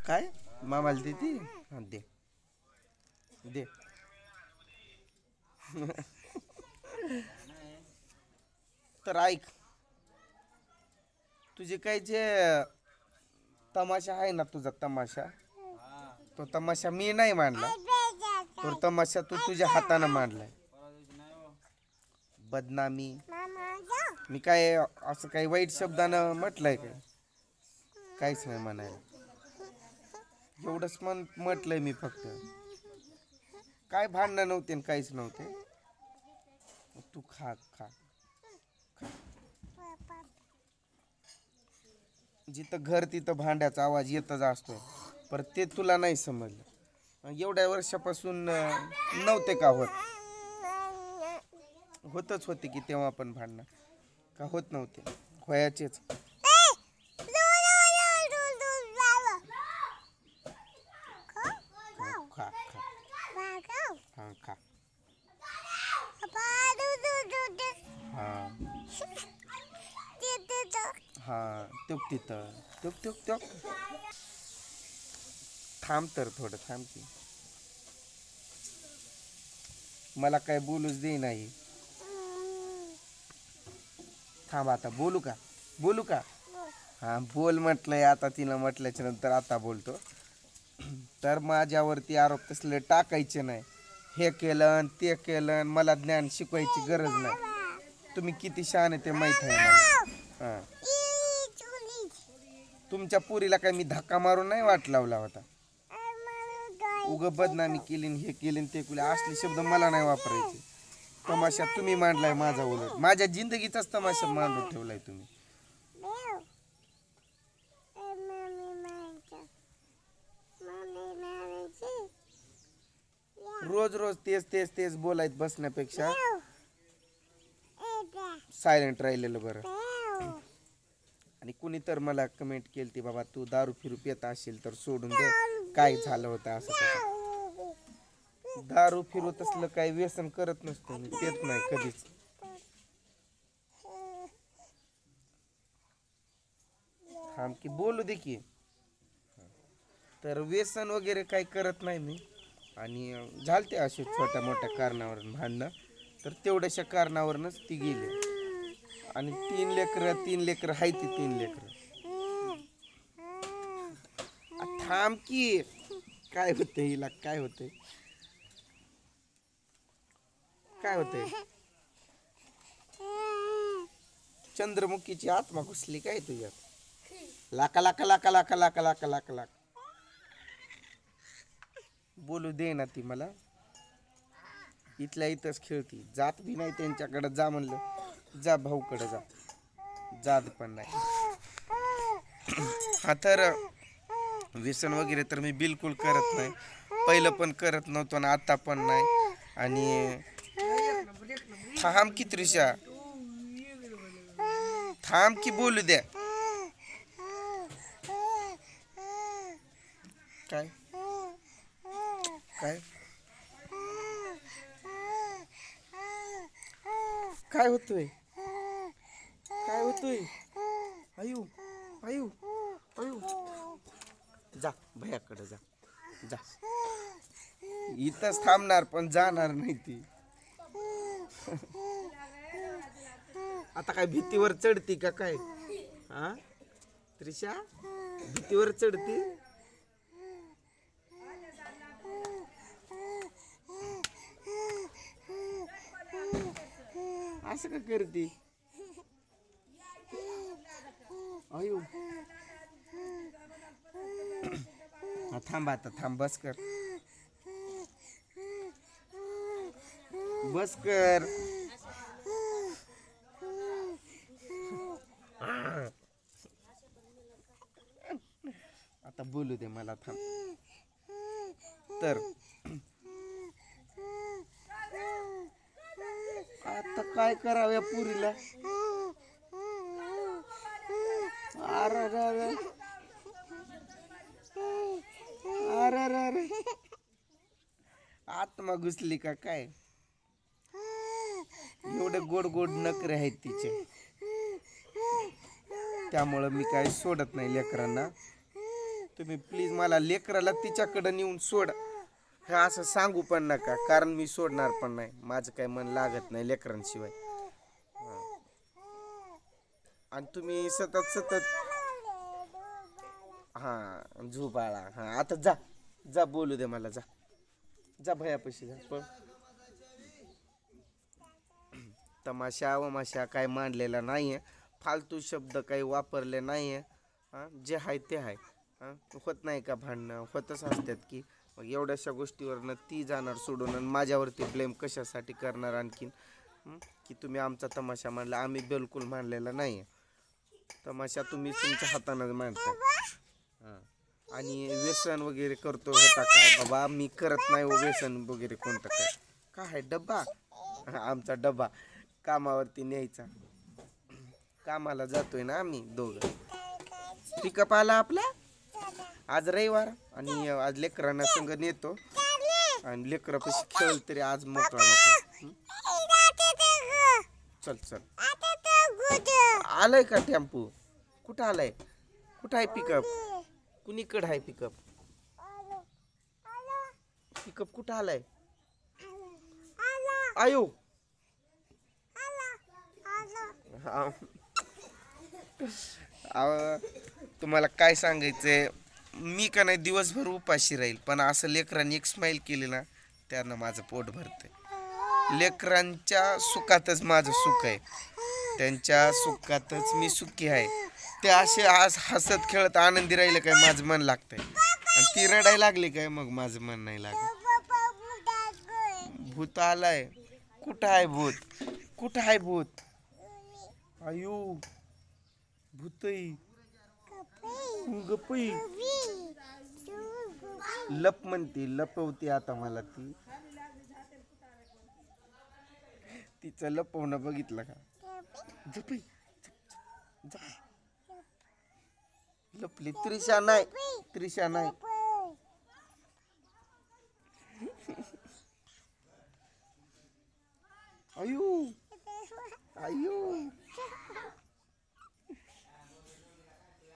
काय मामाला देते हा दे दे तर ऐक तुझे काय जे तमाशा आहे ना तुझा तमाशा तो तमाशा मी नाही मांडला तो तमाशा तू तुझ्या हाताने मांडलाय बदनामी मी काय असं काही वाईट शब्दानं म्हटलंय काय काहीच नाही म्हणायला एवढंच म्हटलंय मी फक्त काय भांडणं नव्हते आणि काहीच नव्हते तू खा खा जिथं घर तिथं भांड्याचा आवाज येतच असतो पर ते तुला नाही समजलं एवढ्या वर्षापासून नव्हते का होतच होते की तेव्हा पण भांडणं का होत नव्हते व्हायचेच खा खा हा खा हा हा तुक तिथं तुक तुक तुक थांब तर थोडं थांब की मला काय बोलूच दे नाही थांब आता बोलू का हा बोल म्हटलंय आता तिनं म्हटल्याच्या नंतर आता बोलतो तर माझ्यावरती आरोप तसले टाकायचे नाही हे केलं ते केलं मला ज्ञान शिकवायची गरज नाही तुम्ही किती शहाणे ते माहीत आहे मला हां तुमच्या पुरीला काय मी धक्का मारून नाही वाट लावला होता उग बदनामी केली हे केली ते केले असले शब्द मला नाही वापरायचे तमाशा तुम्ही मांडलाय माझा उलट माझ्या जिंदगीचाच तमाशा मांडून ठेवलाय तुम्ही रोज रोज तेच बोलायत बसण्यापेक्षा सायलेंट राहिलेलं बरं आणि कुणी तर मला कमेंट केली ती बाबा तू दारू फिरू पित असेल तर सोडून दे काय झालं होतं असं तसं दारू फिरू तसलं काही व्यसन करत नसतो मी पेत नाही कधीच थांब की बोलू दे की तर व्यसन वगैरे काही करत नाही मी आणि झालते असे छोट्या मोठ्या कारणावरून भांडणं तर तेवढ्याशा कारणावरूनच ती गेली आणि तीन लेकरं हाय ती 3 लेकरं थांब की काय होतंय हिला काय होतंय चंद्रमुखीची आत्मा घुसली काय तुझ्यात लाका लाका लाका लाका लाका लाका लाका लाका बोलू दे ना ती मला इथल्या इथंच खेळती जात बी नाही त्यांच्याकडे जा म्हणलं जा भाऊकडे जा जात पण नाही हा तर व्यसन वगैरे तर मी बिलकुल करत नाही पहिलं पण करत नव्हतो आणि आता पण नाही आणि थांब की त्रिशा थांब की बोलू द्या काय काय काय होतोय आयु आयु आयु जा भैयाकडे जा जा इथंच थांबणार पण जाणार नाही ती आता काय भीतीवर चढती का काय हा त्रिशा भीतीवर चढती असं का करती अयो थांब आता थांब बस कर आता बोलू दे मला थांब तर आता काय करावं या पुरीला अरे आत्मा घुसली का काय एवढे गोड गोड नखरे आहेत तिचे त्यामुळं मी काय सोडत नाही लेकरांना तुम्ही प्लीज मला लेकराला तिच्याकडे नेऊन सोड. हे असं सांगू पण नका, कारण मी सोडणार पण नाही. माझं काही मन लागत नाही लेकरांशिवाय. आणि तुम्ही सतत सतत हा झोपाळा. हा आता जा जा, बोलू दे मला. जा जा भयापाशी जा. पण तमाशा वमाशा काय मांडलेला नाहीये, फालतू शब्द काही वापरले नाहीये. जे आहे ते आहे. होत नाही का भांडणं? होतच असतात की. मग एवढ्याशा गोष्टीवरनं ती जाणार सोडून आणि माझ्यावरती ब्लेम कशासाठी करणार आणखीन? की तुम्ही आमचा तमाशा मांडला. आम्ही बिलकुल मांडलेला नाही आहे तमाशा. तुम्ही तुमच्या हातानं मांडताय. हां. आणि व्यसन वगैरे करतो होता काय बाबा? मी करत नाही हो व्यसन वगैरे कोणतं काय. काय आहे डब्बा? आमचा डब्बा कामावरती न्यायचा. कामाला जातोय ना आम्ही दोघं. पिकअप आला आपला आज रविवार, आणि आज लेकरांना संग नेतो आणि लेकरापाशी खेळ तरी आज मोकळा मोकळा. चल चल. आलाय का टेम्पो? कुठं आलाय? कुठं आहे पिकअप? कुणीकडं आहे पिकअप? पिकअप कुठं आलाय? आयो तुम्हाला काय सांगायचंय, मी का नाही दिवसभर उपाशी राहील, पण असं लेकरांनी एक स्माइल केली ना, त्यानं माझं पोट भरतंय. लेकरांच्या सुखातच माझं सुख आहे, त्यांच्या सुखातच मी सुखी आहे. ते असे आज हसत खेळत आनंदी राहिले काय माझं मन लागतंय, आणि ती रडायला लागली काय मग माझं मन नाही लागत. भूत आलाय. कुठं आहे भूत? कुठं आहे भूत? आयु भूतई गपई लप म्हणती, लपवती आता मला ती. तिचं लपवणं बघितलं का? झपई लपली. त्रिशा नाही, त्रिशा नाही. आयु आयु